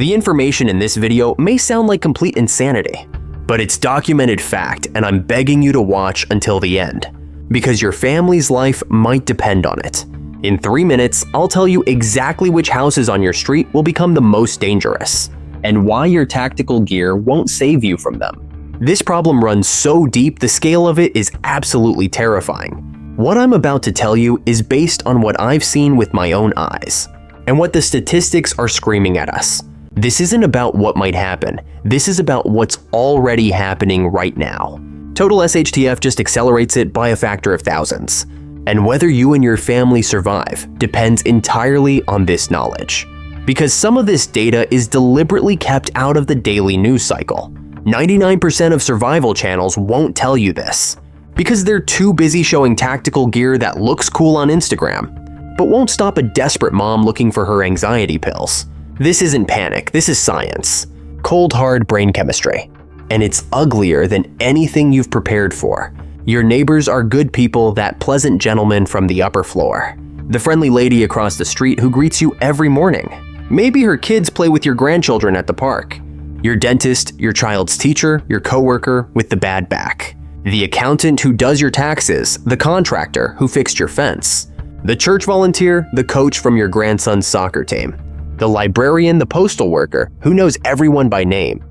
The information in this video may sound like complete insanity, but it's documented fact, and I'm begging you to watch until the end, because your family's life might depend on it. In 3 minutes, I'll tell you exactly which houses on your street will become the most dangerous, and why your tactical gear won't save you from them. This problem runs so deep, the scale of it is absolutely terrifying. What I'm about to tell you is based on what I've seen with my own eyes, and what the statistics are screaming at us. This isn't about what might happen, this is about what's already happening right now. Total SHTF just accelerates it by a factor of thousands. And whether you and your family survive depends entirely on this knowledge. Because some of this data is deliberately kept out of the daily news cycle. 99% of survival channels won't tell you this, because they're too busy showing tactical gear that looks cool on Instagram, but won't stop a desperate mom looking for her anxiety pills. This isn't panic, this is science. Cold hard brain chemistry. And it's uglier than anything you've prepared for. Your neighbors are good people, that pleasant gentleman from the upper floor. The friendly lady across the street who greets you every morning. Maybe her kids play with your grandchildren at the park. Your dentist, your child's teacher, your coworker with the bad back. The accountant who does your taxes, the contractor who fixed your fence. The church volunteer, the coach from your grandson's soccer team. The librarian, the postal worker who knows everyone by name.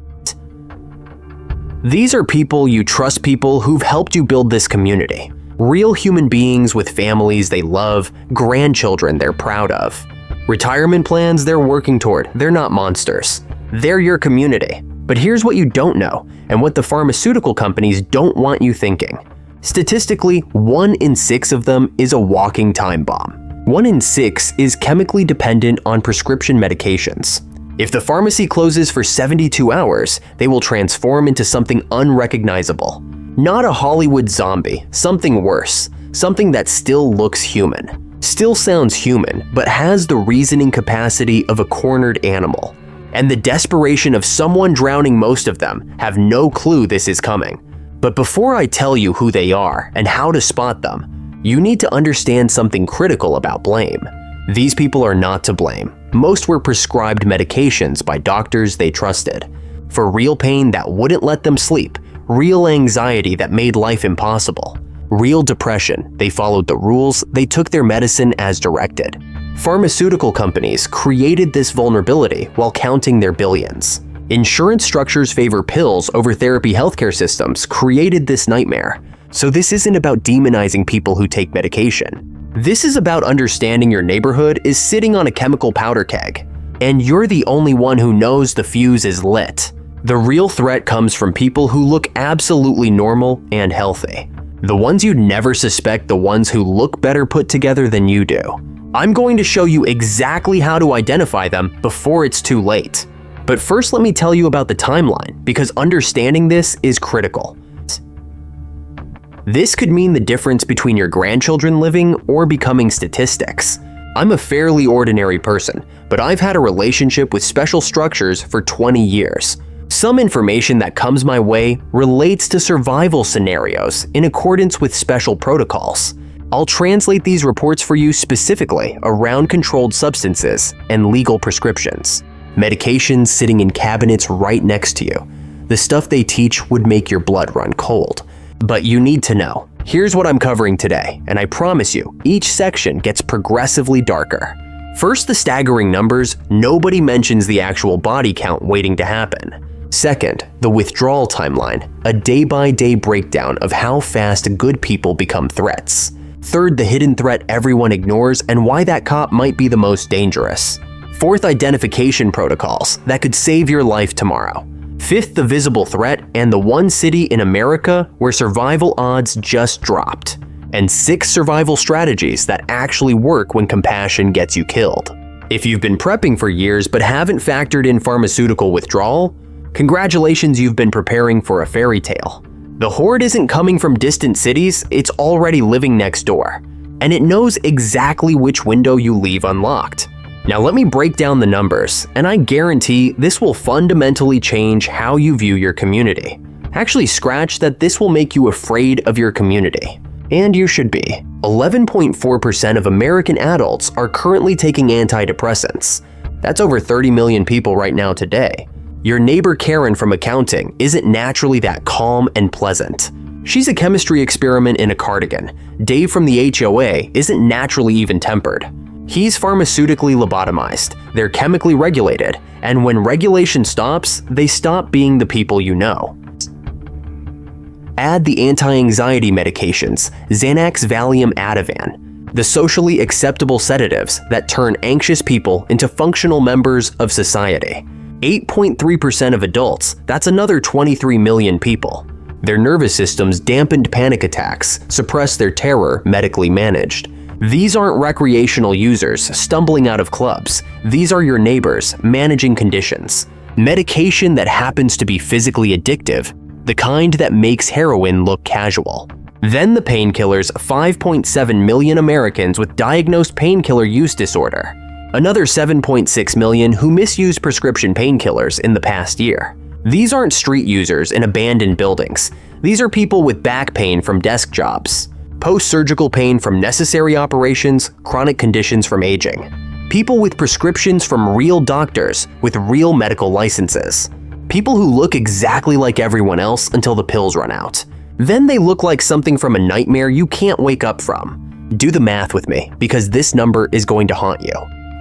These are people you trust, people who've helped you build this community. Real human beings with families they love, grandchildren they're proud of. Retirement plans they're working toward, they're not monsters. They're your community. But here's what you don't know, and what the pharmaceutical companies don't want you thinking. Statistically, 1 in 6 of them is a walking time bomb. 1 in 6 is chemically dependent on prescription medications. If the pharmacy closes for 72 hours, they will transform into something unrecognizable. Not a Hollywood zombie, something worse, something that still looks human, still sounds human, but has the reasoning capacity of a cornered animal. And the desperation of someone drowning. Most of them have no clue this is coming. But before I tell you who they are and how to spot them, you need to understand something critical about blame. These people are not to blame. Most were prescribed medications by doctors they trusted. For real pain that wouldn't let them sleep, real anxiety that made life impossible, real depression, they followed the rules, they took their medicine as directed. Pharmaceutical companies created this vulnerability while counting their billions. Insurance structures favor pills over therapy. Healthcare systems created this nightmare. So this isn't about demonizing people who take medication. This is about understanding your neighborhood is sitting on a chemical powder keg, and you're the only one who knows the fuse is lit. The real threat comes from people who look absolutely normal and healthy. The ones you'd never suspect, the ones who look better put together than you do. I'm going to show you exactly how to identify them before it's too late. But first, let me tell you about the timeline, because understanding this is critical. This could mean the difference between your grandchildren living or becoming statistics. I'm a fairly ordinary person, but I've had a relationship with special structures for 20 years. Some information that comes my way relates to survival scenarios in accordance with special protocols. I'll translate these reports for you specifically around controlled substances and legal prescriptions. Medications sitting in cabinets right next to you. The stuff they teach would make your blood run cold. But you need to know. Here's what I'm covering today, and I promise you, each section gets progressively darker. First, the staggering numbers. Nobody mentions the actual body count waiting to happen. Second, the withdrawal timeline, a day-by-day breakdown of how fast good people become threats. Third, the hidden threat everyone ignores and why that cop might be the most dangerous. Fourth, identification protocols that could save your life tomorrow. Fifth, the visible threat and the one city in America where survival odds just dropped. And sixth, survival strategies that actually work when compassion gets you killed. If you've been prepping for years but haven't factored in pharmaceutical withdrawal, congratulations, you've been preparing for a fairy tale. The horde isn't coming from distant cities, it's already living next door. And it knows exactly which window you leave unlocked. Now let me break down the numbers, and I guarantee this will fundamentally change how you view your community. Actually, scratch that, this will make you afraid of your community. And you should be. 11.4% of American adults are currently taking antidepressants. That's over 30 million people right now today. Your neighbor Karen from accounting isn't naturally that calm and pleasant. She's a chemistry experiment in a cardigan. Dave from the HOA isn't naturally even-tempered. He's pharmaceutically lobotomized, they're chemically regulated, and when regulation stops, they stop being the people you know. Add the anti-anxiety medications, Xanax, Valium, Ativan, the socially acceptable sedatives that turn anxious people into functional members of society. 8.3% of adults, that's another 23 million people. Their nervous systems dampened panic attacks, suppressed their terror, medically managed. These aren't recreational users stumbling out of clubs. These are your neighbors managing conditions. Medication that happens to be physically addictive, the kind that makes heroin look casual. Then the painkillers, 5.7 million Americans with diagnosed painkiller use disorder. Another 7.6 million who misused prescription painkillers in the past year. These aren't street users in abandoned buildings. These are people with back pain from desk jobs, post-surgical pain from necessary operations, chronic conditions from aging. People with prescriptions from real doctors with real medical licenses. People who look exactly like everyone else until the pills run out. Then they look like something from a nightmare you can't wake up from. Do the math with me, because this number is going to haunt you.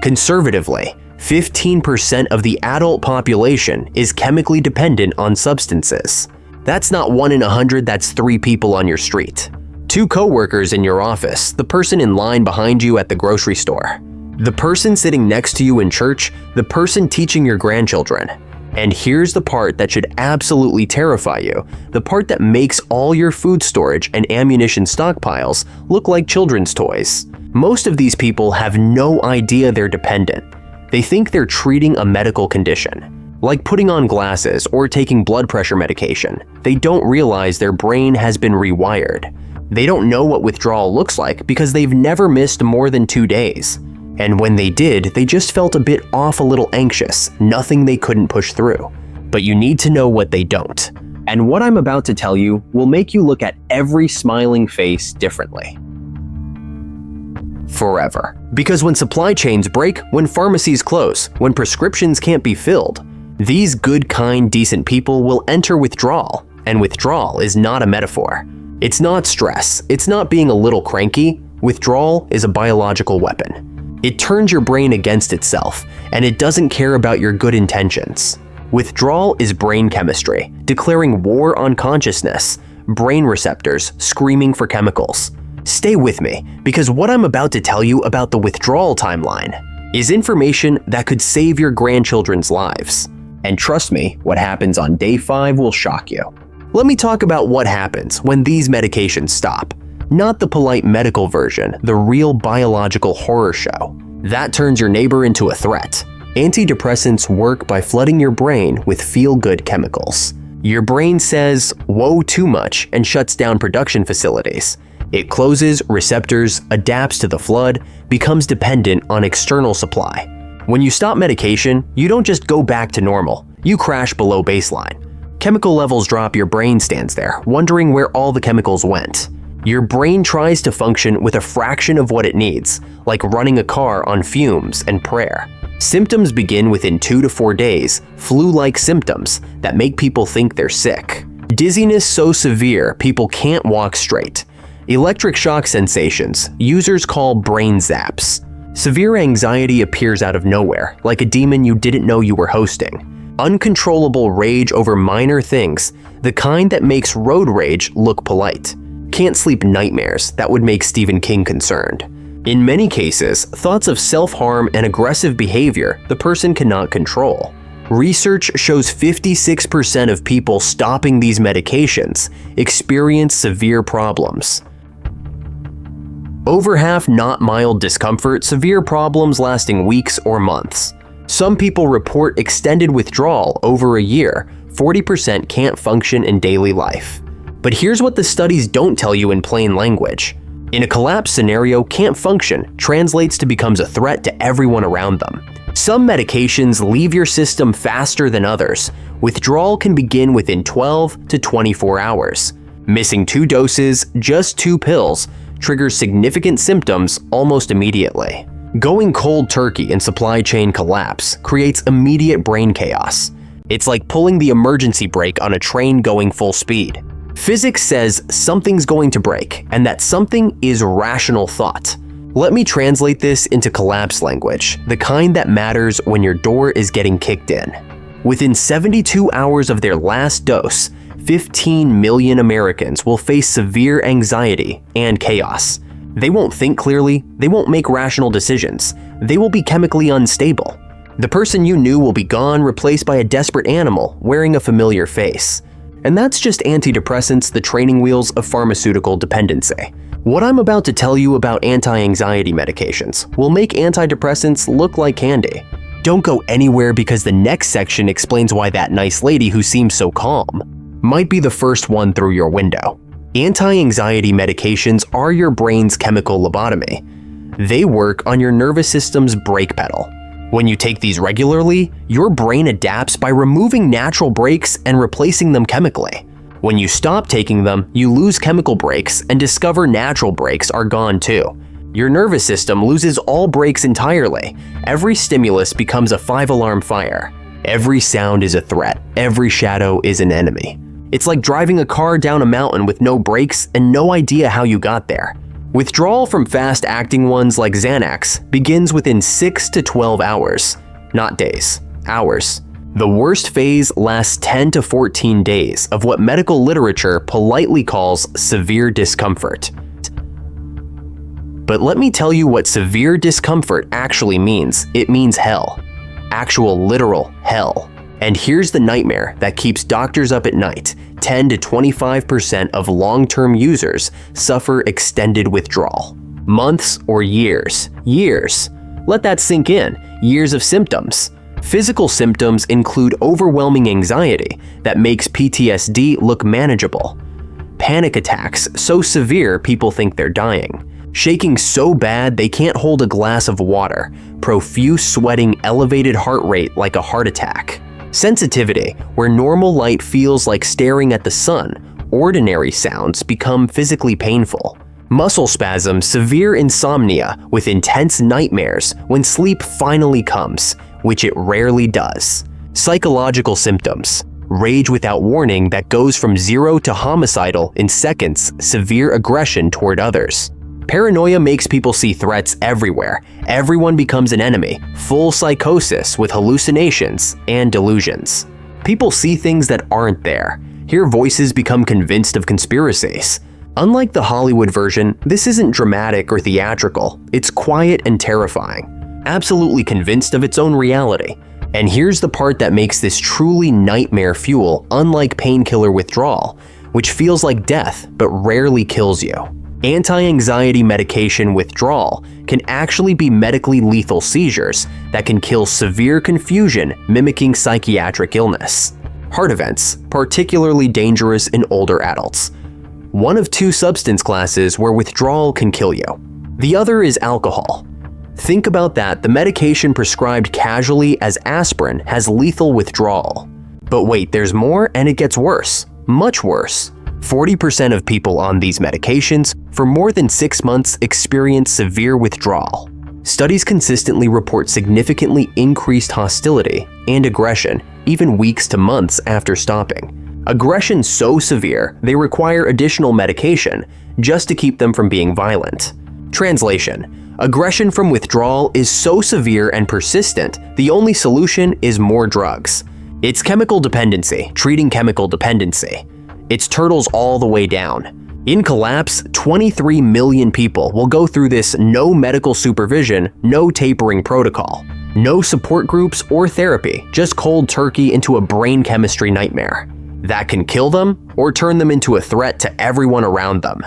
Conservatively, 15% of the adult population is chemically dependent on substances. That's not 1 in 100, that's 3 people on your street. 2 coworkers in your office, the person in line behind you at the grocery store, the person sitting next to you in church, the person teaching your grandchildren. And here's the part that should absolutely terrify you, the part that makes all your food storage and ammunition stockpiles look like children's toys. Most of these people have no idea they're dependent. They think they're treating a medical condition, like putting on glasses or taking blood pressure medication. They don't realize their brain has been rewired. They don't know what withdrawal looks like because they've never missed more than 2 days. And when they did, they just felt a bit off, a little anxious, nothing they couldn't push through. But you need to know what they don't. And what I'm about to tell you will make you look at every smiling face differently. Forever. Because when supply chains break, when pharmacies close, when prescriptions can't be filled, these good, kind, decent people will enter withdrawal. And withdrawal is not a metaphor. It's not stress. It's not being a little cranky. Withdrawal is a biological weapon. It turns your brain against itself, and it doesn't care about your good intentions. Withdrawal is brain chemistry, declaring war on consciousness, brain receptors screaming for chemicals. Stay with me, because what I'm about to tell you about the withdrawal timeline is information that could save your grandchildren's lives. And trust me, what happens on day 5 will shock you. Let me talk about what happens when these medications stop. Not the polite medical version, the real biological horror show. That turns your neighbor into a threat. Antidepressants work by flooding your brain with feel-good chemicals. Your brain says, "Whoa, too much," and shuts down production facilities. It closes receptors, adapts to the flood, becomes dependent on external supply. When you stop medication, you don't just go back to normal, you crash below baseline. Chemical levels drop, your brain stands there, wondering where all the chemicals went. Your brain tries to function with a fraction of what it needs, like running a car on fumes and prayer. Symptoms begin within 2 to 4 days, flu-like symptoms that make people think they're sick. Dizziness so severe people can't walk straight. Electric shock sensations users call brain zaps. Severe anxiety appears out of nowhere, like a demon you didn't know you were hosting. Uncontrollable rage over minor things, the kind that makes road rage look polite. Can't sleep nightmares that would make Stephen King concerned. In many cases, thoughts of self-harm and aggressive behavior the person cannot control. Research shows 56% of people stopping these medications experience severe problems. Over half not mild discomfort, severe problems lasting weeks or months. Some people report extended withdrawal over a year. 40% can't function in daily life. But here's what the studies don't tell you in plain language. In a collapse scenario, can't function translates to becomes a threat to everyone around them. Some medications leave your system faster than others. Withdrawal can begin within 12 to 24 hours. Missing 2 doses, just 2 pills, triggers significant symptoms almost immediately. Going cold turkey in supply chain collapse creates immediate brain chaos. It's like pulling the emergency brake on a train going full speed. Physics says something's going to break, and that something is rational thought. Let me translate this into collapse language, the kind that matters when your door is getting kicked in. Within 72 hours of their last dose, 15 million Americans will face severe anxiety and chaos. They won't think clearly, they won't make rational decisions, they will be chemically unstable. The person you knew will be gone, replaced by a desperate animal wearing a familiar face. And that's just antidepressants, the training wheels of pharmaceutical dependency. What I'm about to tell you about anti-anxiety medications will make antidepressants look like candy. Don't go anywhere, because the next section explains why that nice lady who seems so calm might be the first one through your window. Anti-anxiety medications are your brain's chemical lobotomy. They work on your nervous system's brake pedal. When you take these regularly, your brain adapts by removing natural brakes and replacing them chemically. When you stop taking them, you lose chemical brakes and discover natural brakes are gone too. Your nervous system loses all brakes entirely. Every stimulus becomes a 5-alarm fire. Every sound is a threat. Every shadow is an enemy. It's like driving a car down a mountain with no brakes and no idea how you got there. Withdrawal from fast-acting ones like Xanax begins within 6 to 12 hours, not days, hours. The worst phase lasts 10 to 14 days of what medical literature politely calls severe discomfort. But let me tell you what severe discomfort actually means. It means hell. Actual literal hell. And here's the nightmare that keeps doctors up at night. 10 to 25% of long-term users suffer extended withdrawal. Months or years. Years. Let that sink in. Years of symptoms. Physical symptoms include overwhelming anxiety that makes PTSD look manageable. Panic attacks so severe people think they're dying. Shaking so bad they can't hold a glass of water. Profuse sweating, elevated heart rate like a heart attack. Sensitivity, where normal light feels like staring at the sun. Ordinary sounds become physically painful. Muscle spasms, severe insomnia with intense nightmares when sleep finally comes, which it rarely does. Psychological symptoms, rage without warning that goes from 0 to homicidal in seconds, severe aggression toward others. Paranoia makes people see threats everywhere. Everyone becomes an enemy. Full psychosis with hallucinations and delusions. People see things that aren't there. Hear voices, become convinced of conspiracies. Unlike the Hollywood version, this isn't dramatic or theatrical. It's quiet and terrifying. Absolutely convinced of its own reality. And here's the part that makes this truly nightmare fuel, unlike painkiller withdrawal, which feels like death but rarely kills you. Anti-anxiety medication withdrawal can actually be medically lethal seizures that can kill severe confusion mimicking psychiatric illness. Heart events, particularly dangerous in older adults. One of two substance classes where withdrawal can kill you. The other is alcohol. Think about that, the medication prescribed casually as aspirin has lethal withdrawal. But wait, there's more, and it gets worse. Much worse. 40% of people on these medications for more than 6 months experience severe withdrawal. Studies consistently report significantly increased hostility and aggression even weeks to months after stopping. Aggression so severe they require additional medication just to keep them from being violent. Translation: aggression from withdrawal is so severe and persistent, the only solution is more drugs. It's chemical dependency, treating chemical dependency. It's turtles all the way down. In collapse, 23 million people will go through this no medical supervision, no tapering protocol. No support groups or therapy, just cold turkey into a brain chemistry nightmare. That can kill them or turn them into a threat to everyone around them.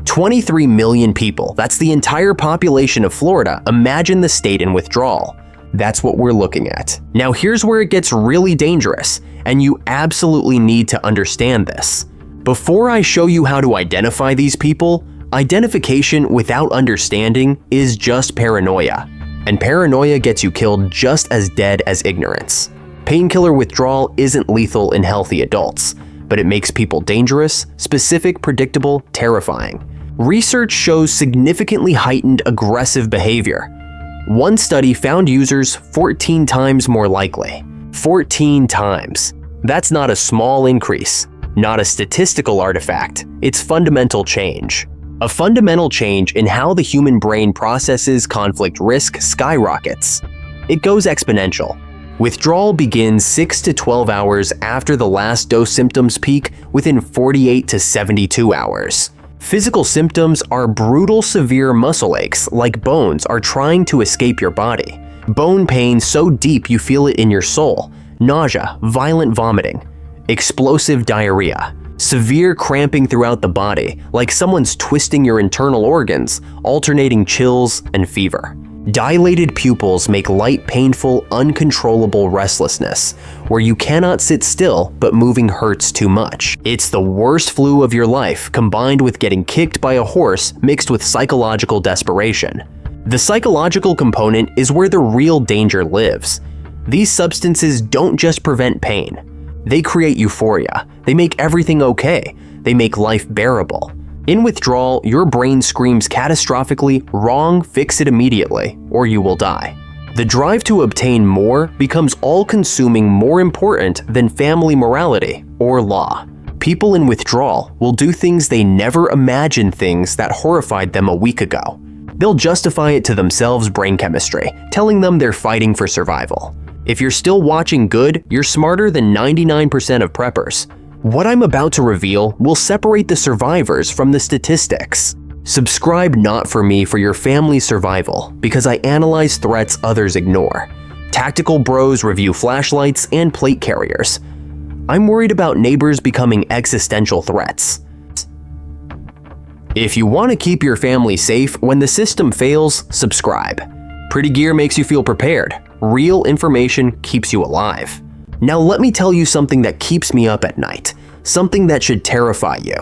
23 million people, that's the entire population of Florida. Imagine the state in withdrawal. That's what we're looking at. Now here's where it gets really dangerous, and you absolutely need to understand this. Before I show you how to identify these people, identification without understanding is just paranoia. And paranoia gets you killed just as dead as ignorance. Painkiller withdrawal isn't lethal in healthy adults, but it makes people dangerous, specific, predictable, terrifying. Research shows significantly heightened aggressive behavior. One study found users 14 times more likely. 14 times. That's not a small increase, not a statistical artifact, it's fundamental change. A fundamental change in how the human brain processes conflict risk skyrockets. It goes exponential. Withdrawal begins 6 to 12 hours after the last dose symptoms peak within 48 to 72 hours. Physical symptoms are brutal, severe muscle aches like bones are trying to escape your body. Bone pain so deep you feel it in your soul. Nausea, violent vomiting, explosive diarrhea, severe cramping throughout the body like someone's twisting your internal organs, alternating chills and fever. Dilated pupils make light, painful, uncontrollable restlessness, where you cannot sit still but moving hurts too much. It's the worst flu of your life combined with getting kicked by a horse mixed with psychological desperation. The psychological component is where the real danger lives. These substances don't just prevent pain. They create euphoria. They make everything okay. They make life bearable. In withdrawal, your brain screams catastrophically, "Wrong, fix it immediately, or you will die." The drive to obtain more becomes all-consuming, more important than family morality or law. People in withdrawal will do things they never imagined, things that horrified them a week ago. They'll justify it to themselves, brain chemistry, telling them they're fighting for survival. If you're still watching good, you're smarter than 99% of preppers. What I'm about to reveal will separate the survivors from the statistics. Subscribe not for me for your family's survival, because I analyze threats others ignore. Tactical bros review flashlights and plate carriers. I'm worried about neighbors becoming existential threats. If you want to keep your family safe when the system fails, subscribe. Pretty gear makes you feel prepared. Real information keeps you alive. Now let me tell you something that keeps me up at night, something that should terrify you.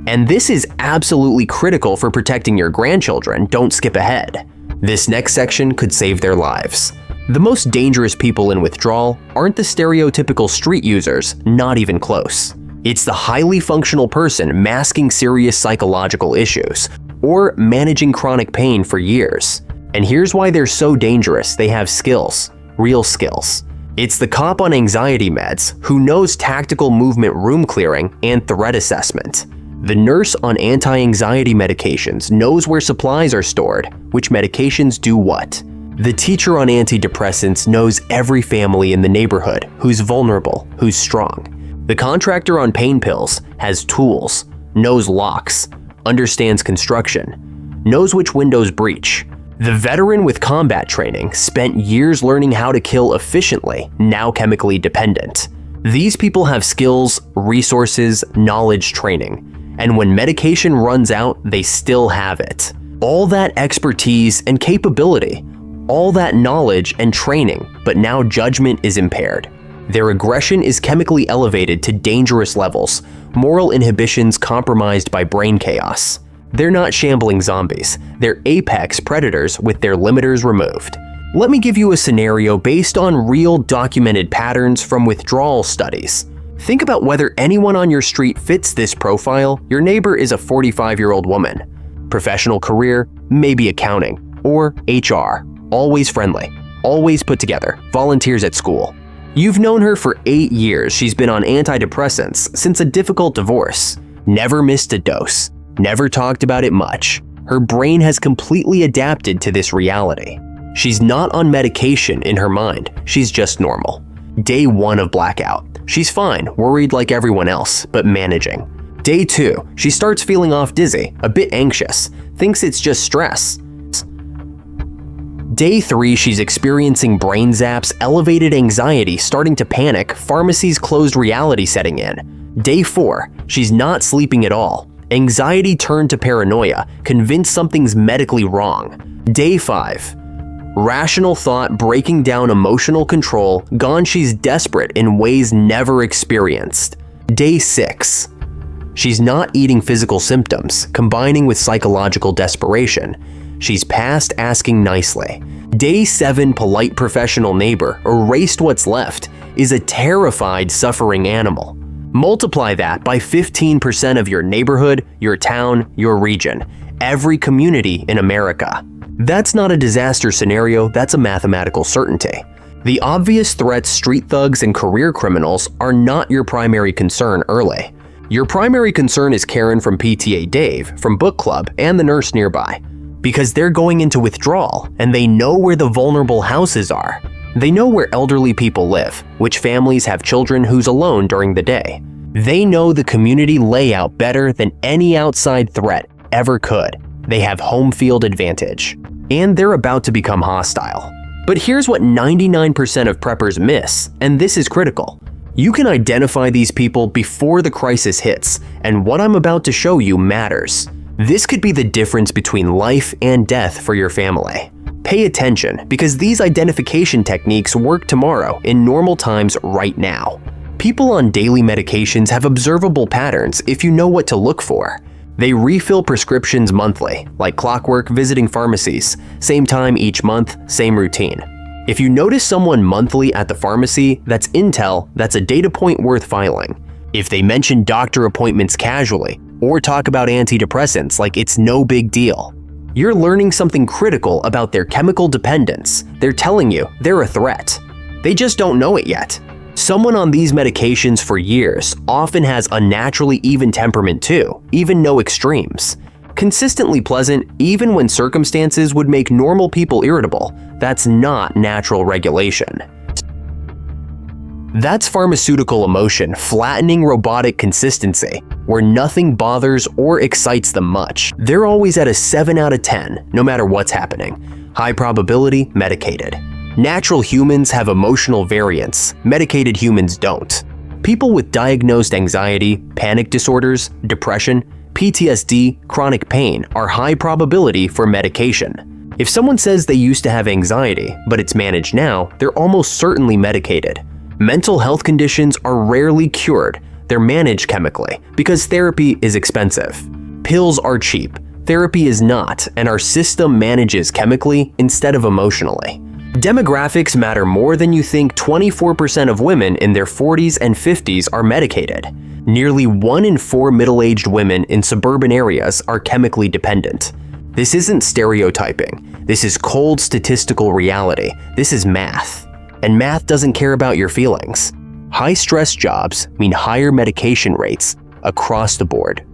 And this is absolutely critical for protecting your grandchildren, don't skip ahead. This next section could save their lives. The most dangerous people in withdrawal aren't the stereotypical street users, not even close. It's the highly functional person masking serious psychological issues, or managing chronic pain for years. And here's why they're so dangerous: they have skills, real skills. It's the cop on anxiety meds who knows tactical movement room clearing and threat assessment. The nurse on anti-anxiety medications knows where supplies are stored, which medications do what. The teacher on antidepressants knows every family in the neighborhood, who's vulnerable, who's strong. The contractor on pain pills has tools, knows locks, understands construction, knows which windows breach. The veteran with combat training spent years learning how to kill efficiently, now chemically dependent. These people have skills, resources, knowledge, training, and when medication runs out, they still have it. All that expertise and capability, all that knowledge and training, but now judgment is impaired. Their aggression is chemically elevated to dangerous levels, moral inhibitions compromised by brain chaos. They're not shambling zombies, they're apex predators with their limiters removed. Let me give you a scenario based on real documented patterns from withdrawal studies. Think about whether anyone on your street fits this profile. Your neighbor is a 45-year-old woman. Professional career, maybe accounting, or HR. Always friendly, always put together, volunteers at school. You've known her for 8 years. She's been on antidepressants since a difficult divorce. Never missed a dose. Never talked about it much. Her brain has completely adapted to this reality. She's not on medication in her mind, she's just normal. Day 1 of blackout. She's fine, worried like everyone else, but managing. Day 2, she starts feeling off dizzy, a bit anxious, thinks it's just stress. Day 3, she's experiencing brain zaps, elevated anxiety, starting to panic, pharmacy's closed reality setting in. Day 4, she's not sleeping at all. Anxiety turned to paranoia, convinced something's medically wrong. Day 5. Rational thought breaking down emotional control, gone she's desperate in ways never experienced. Day 6. She's not eating physical symptoms, combining with psychological desperation. She's past asking nicely. Day 7, polite professional neighbor, erased what's left, is a terrified, suffering animal. Multiply that by 15% of your neighborhood, your town, your region, every community in America. That's not a disaster scenario, that's a mathematical certainty. The obvious threats street thugs and career criminals are not your primary concern early. Your primary concern is Karen from PTA Dave, from book club, and the nurse nearby. Because they're going into withdrawal, and they know where the vulnerable houses are. They know where elderly people live, which families have children who's alone during the day. They know the community layout better than any outside threat ever could. They have home field advantage. And they're about to become hostile. But here's what 99% of preppers miss, and this is critical. You can identify these people before the crisis hits, and what I'm about to show you matters. This could be the difference between life and death for your family. Pay attention, because these identification techniques work tomorrow in normal times right now. People on daily medications have observable patterns if you know what to look for. They refill prescriptions monthly, like clockwork, visiting pharmacies, same time each month, same routine. If you notice someone monthly at the pharmacy, that's intel, that's a data point worth filing. If they mention doctor appointments casually, or talk about antidepressants like it's no big deal, you're learning something critical about their chemical dependence. They're telling you they're a threat. They just don't know it yet. Someone on these medications for years often has unnaturally even temperament too, even no extremes. Consistently pleasant even when circumstances would make normal people irritable. That's not natural regulation. That's pharmaceutical emotion flattening robotic consistency, where nothing bothers or excites them much. They're always at a 7 out of 10, no matter what's happening. High probability, medicated. Natural humans have emotional variance, medicated humans don't. People with diagnosed anxiety, panic disorders, depression, PTSD, chronic pain are high probability for medication. If someone says they used to have anxiety, but it's managed now, they're almost certainly medicated. Mental health conditions are rarely cured, they're managed chemically, because therapy is expensive. Pills are cheap, therapy is not, and our system manages chemically instead of emotionally. Demographics matter more than you think. 24% of women in their 40s and 50s are medicated. Nearly 1 in 4 middle-aged women in suburban areas are chemically dependent. This isn't stereotyping. This is cold statistical reality. This is math. And math doesn't care about your feelings. High-stress jobs mean higher medication rates across the board.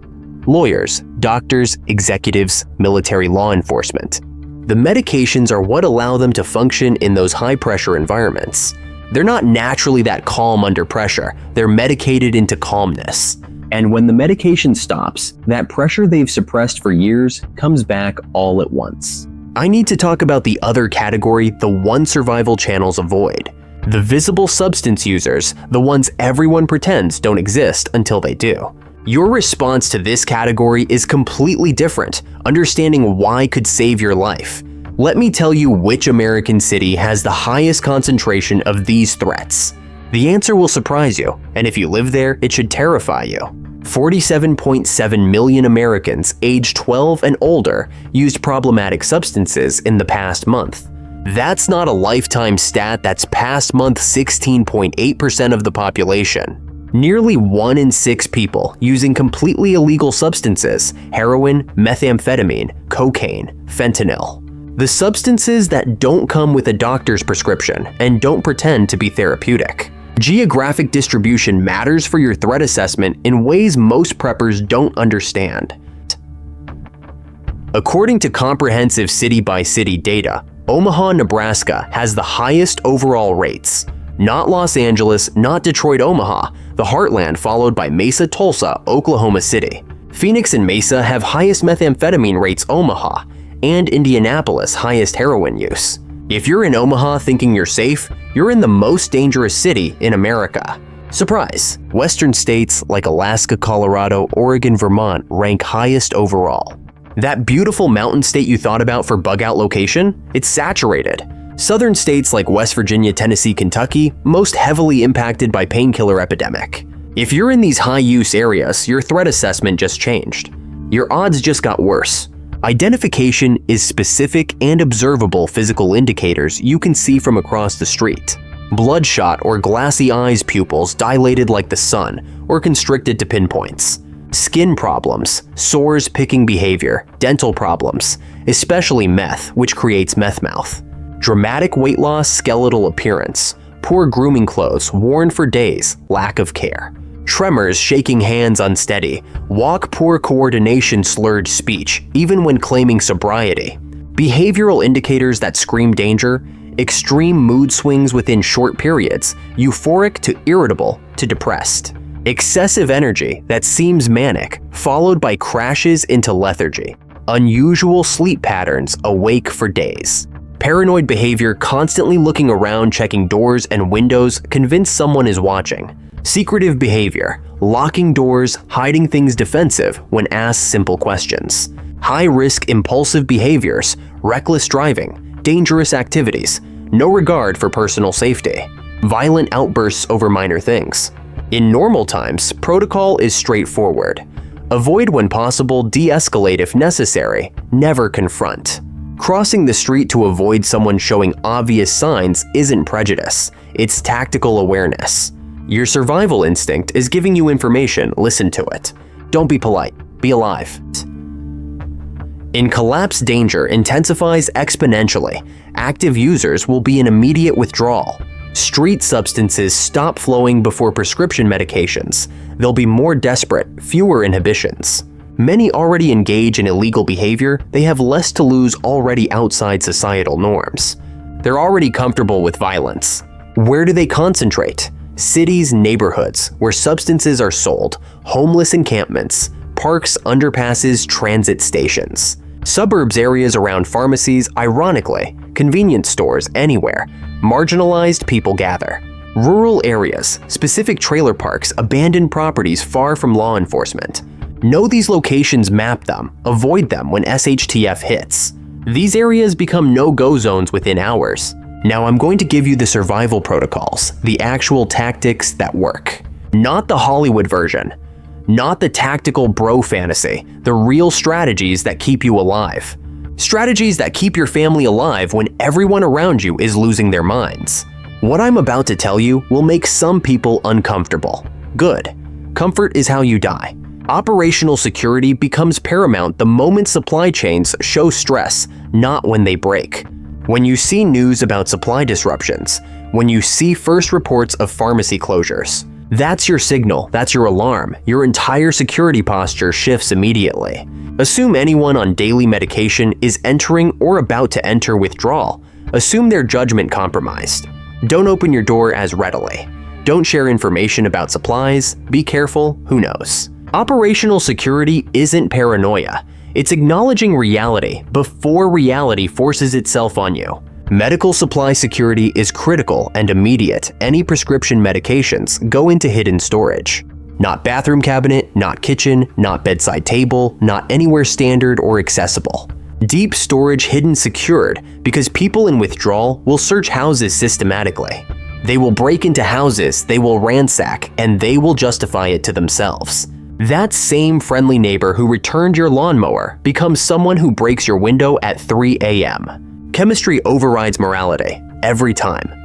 Lawyers, doctors, executives, military law enforcement. The medications are what allow them to function in those high-pressure environments. They're not naturally that calm under pressure. They're medicated into calmness. And when the medication stops, that pressure they've suppressed for years comes back all at once. I need to talk about the other category the one survival channels avoid. The visible substance users, the ones everyone pretends don't exist until they do. Your response to this category is completely different. Understanding why could save your life. Let me tell you which American city has the highest concentration of these threats. The answer will surprise you, and if you live there, it should terrify you. 47.7 million Americans aged 12 and older used problematic substances in the past month. That's not a lifetime stat, that's past month 16.8% of the population. Nearly 1 in 6 people using completely illegal substances, heroin, methamphetamine, cocaine, fentanyl. The substances that don't come with a doctor's prescription and don't pretend to be therapeutic. Geographic distribution matters for your threat assessment in ways most preppers don't understand. According to comprehensive city-by-city data, Omaha, Nebraska has the highest overall rates. Not Los Angeles, not Detroit, Omaha, the heartland followed by Mesa, Tulsa, Oklahoma City. Phoenix and Mesa have highest methamphetamine rates, Omaha, and Indianapolis highest heroin use. If you're in Omaha thinking you're safe, you're in the most dangerous city in America. Surprise! Western states like Alaska, Colorado, Oregon, Vermont rank highest overall. That beautiful mountain state you thought about for bug-out location? It's saturated. Southern states like West Virginia, Tennessee, Kentucky, most heavily impacted by painkiller epidemic. If you're in these high-use areas, your threat assessment just changed. Your odds just got worse. Identification is specific and observable physical indicators you can see from across the street. Bloodshot or glassy eyes, pupils dilated like the sun, or constricted to pinpoints. Skin problems, sores, picking behavior, dental problems, especially meth, which creates meth mouth. Dramatic weight loss, skeletal appearance, poor grooming clothes, worn for days, lack of care. Tremors, shaking hands unsteady, walk poor coordination, slurred speech, even when claiming sobriety. Behavioral indicators that scream danger, extreme mood swings within short periods, euphoric to irritable to depressed. Excessive energy that seems manic, followed by crashes into lethargy. Unusual sleep patterns, awake for days. Paranoid behavior, constantly looking around, checking doors and windows, convinced someone is watching. Secretive behavior, locking doors, hiding things, defensive when asked simple questions. High-risk impulsive behaviors, reckless driving, dangerous activities, no regard for personal safety. Violent outbursts over minor things. In normal times, protocol is straightforward. Avoid when possible, de-escalate if necessary, never confront. Crossing the street to avoid someone showing obvious signs isn't prejudice, it's tactical awareness. Your survival instinct is giving you information, listen to it. Don't be polite, be alive. In collapse, danger intensifies exponentially. Active users will be in immediate withdrawal. Street substances stop flowing before prescription medications. They'll be more desperate, fewer inhibitions. Many already engage in illegal behavior, they have less to lose already outside societal norms. They're already comfortable with violence. Where do they concentrate? Cities, neighborhoods, where substances are sold, homeless encampments, parks, underpasses, transit stations. Suburbs, areas around pharmacies, ironically, convenience stores, anywhere. Marginalized people gather. Rural areas, specific trailer parks, abandoned properties far from law enforcement. Know these locations, map them, avoid them when SHTF hits. These areas become no-go zones within hours. Now I'm going to give you the survival protocols, the actual tactics that work. Not the Hollywood version. Not the tactical bro fantasy, the real strategies that keep you alive. Strategies that keep your family alive when everyone around you is losing their minds. What I'm about to tell you will make some people uncomfortable. Good. Comfort is how you die. Operational security becomes paramount the moment supply chains show stress, not when they break. When you see news about supply disruptions, when you see first reports of pharmacy closures, that's your signal, that's your alarm. Your entire security posture shifts immediately. Assume anyone on daily medication is entering or about to enter withdrawal. Assume their judgment compromised. Don't open your door as readily. Don't share information about supplies. Be careful, who knows? Operational security isn't paranoia. It's acknowledging reality before reality forces itself on you. Medical supply security is critical and immediate. Any prescription medications go into hidden storage. Not bathroom cabinet, not kitchen, not bedside table, not anywhere standard or accessible. Deep storage, hidden, secured, because people in withdrawal will search houses systematically. They will break into houses, they will ransack, and they will justify it to themselves. That same friendly neighbor who returned your lawnmower becomes someone who breaks your window at 3 a.m. Chemistry overrides morality, every time.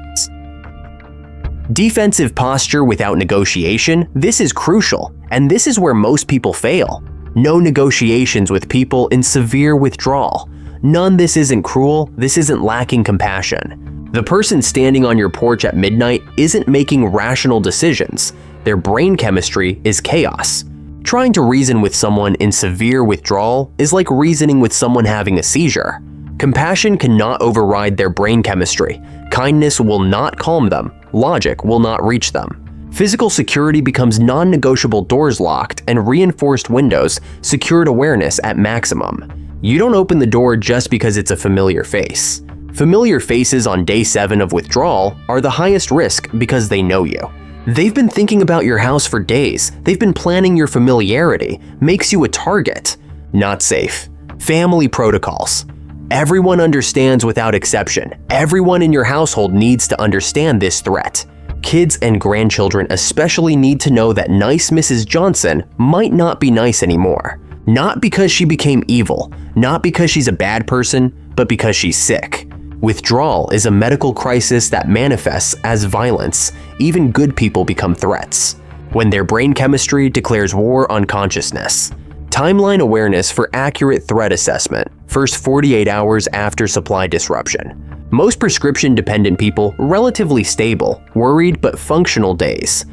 Defensive posture without negotiation, this is crucial, and this is where most people fail. No negotiations with people in severe withdrawal. None. This isn't cruel, this isn't lacking compassion. The person standing on your porch at midnight isn't making rational decisions. Their brain chemistry is chaos. Trying to reason with someone in severe withdrawal is like reasoning with someone having a seizure. Compassion cannot override their brain chemistry. Kindness will not calm them. Logic will not reach them. Physical security becomes non-negotiable, doors locked, and reinforced windows, secured awareness at maximum. You don't open the door just because it's a familiar face. Familiar faces on day 7 of withdrawal are the highest risk because they know you. They've been thinking about your house for days. They've been planning your familiarity. Makes you a target. Not safe. Family protocols. Everyone understands without exception. Everyone in your household needs to understand this threat. Kids and grandchildren especially need to know that nice Mrs. Johnson might not be nice anymore. Not because she became evil, not because she's a bad person, but because she's sick. Withdrawal is a medical crisis that manifests as violence. Even good people become threats. when their brain chemistry declares war on consciousness. Timeline awareness for accurate threat assessment, first 48 hours after supply disruption. Most prescription-dependent people relatively stable, worried but functional days.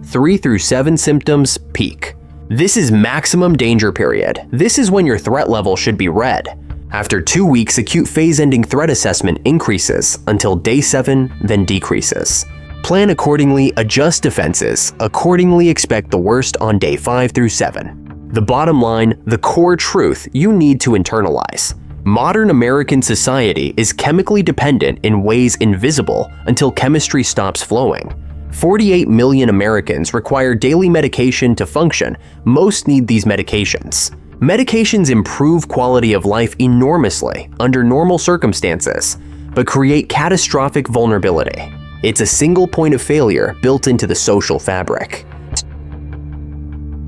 3 through 7 symptoms peak. This is maximum danger period. This is when your threat level should be red. After 2 weeks, acute phase-ending threat assessment increases until day 7, then decreases. Plan accordingly, adjust defenses, accordingly expect the worst on day 5 through 7. The bottom line, the core truth you need to internalize. Modern American society is chemically dependent in ways invisible until chemistry stops flowing. 48 million Americans require daily medication to function. Most need these medications. Medications improve quality of life enormously under normal circumstances, but create catastrophic vulnerability. It's a single point of failure built into the social fabric.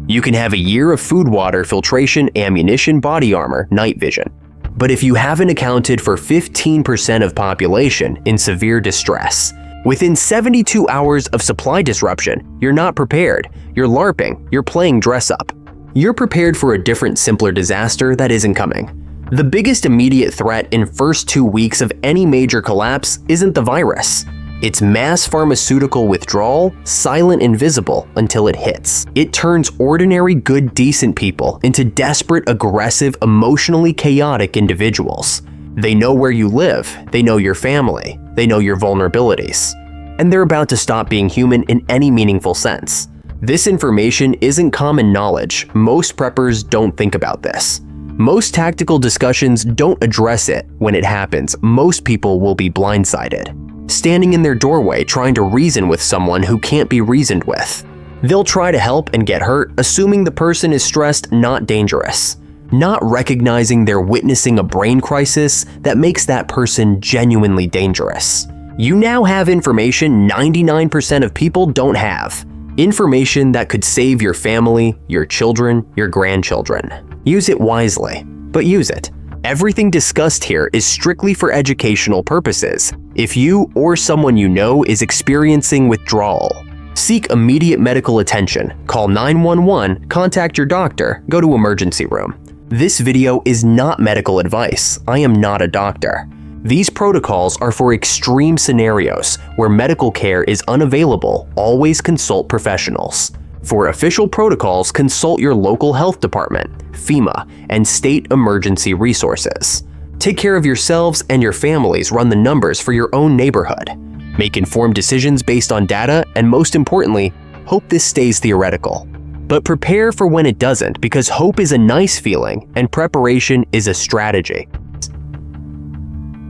You can have a year of food, water, filtration, ammunition, body armor, night vision. But if you haven't accounted for 15% of population in severe distress, within 72 hours of supply disruption, you're not prepared, you're LARPing, you're playing dress up. You're prepared for a different, simpler disaster that isn't coming. The biggest immediate threat in first 2 weeks of any major collapse isn't the virus. It's mass pharmaceutical withdrawal, silent and visible until it hits. It turns ordinary, good, decent people into desperate, aggressive, emotionally chaotic individuals. They know where you live, they know your family, they know your vulnerabilities. And they're about to stop being human in any meaningful sense. This information isn't common knowledge. Most preppers don't think about this. Most tactical discussions don't address it. When it happens, most people will be blindsided. Standing in their doorway trying to reason with someone who can't be reasoned with. They'll try to help and get hurt, assuming the person is stressed, not dangerous. Not recognizing they're witnessing a brain crisis that makes that person genuinely dangerous. You now have information 99% of people don't have. Information that could save your family, your children, your grandchildren. Use it wisely, but use it. Everything discussed here is strictly for educational purposes. If you or someone you know is experiencing withdrawal, seek immediate medical attention, call 911, contact your doctor, go to emergency room. This video is not medical advice. I am not a doctor. These protocols are for extreme scenarios where medical care is unavailable. Always consult professionals. For official protocols, consult your local health department, FEMA, and state emergency resources. Take care of yourselves and your families. Run the numbers for your own neighborhood. Make informed decisions based on data, and most importantly, hope this stays theoretical. But prepare for when it doesn't, because hope is a nice feeling and preparation is a strategy.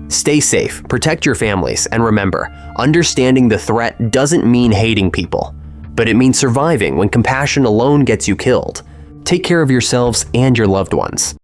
Stay safe, protect your families, and remember, understanding the threat doesn't mean hating people, but it means surviving when compassion alone gets you killed. Take care of yourselves and your loved ones.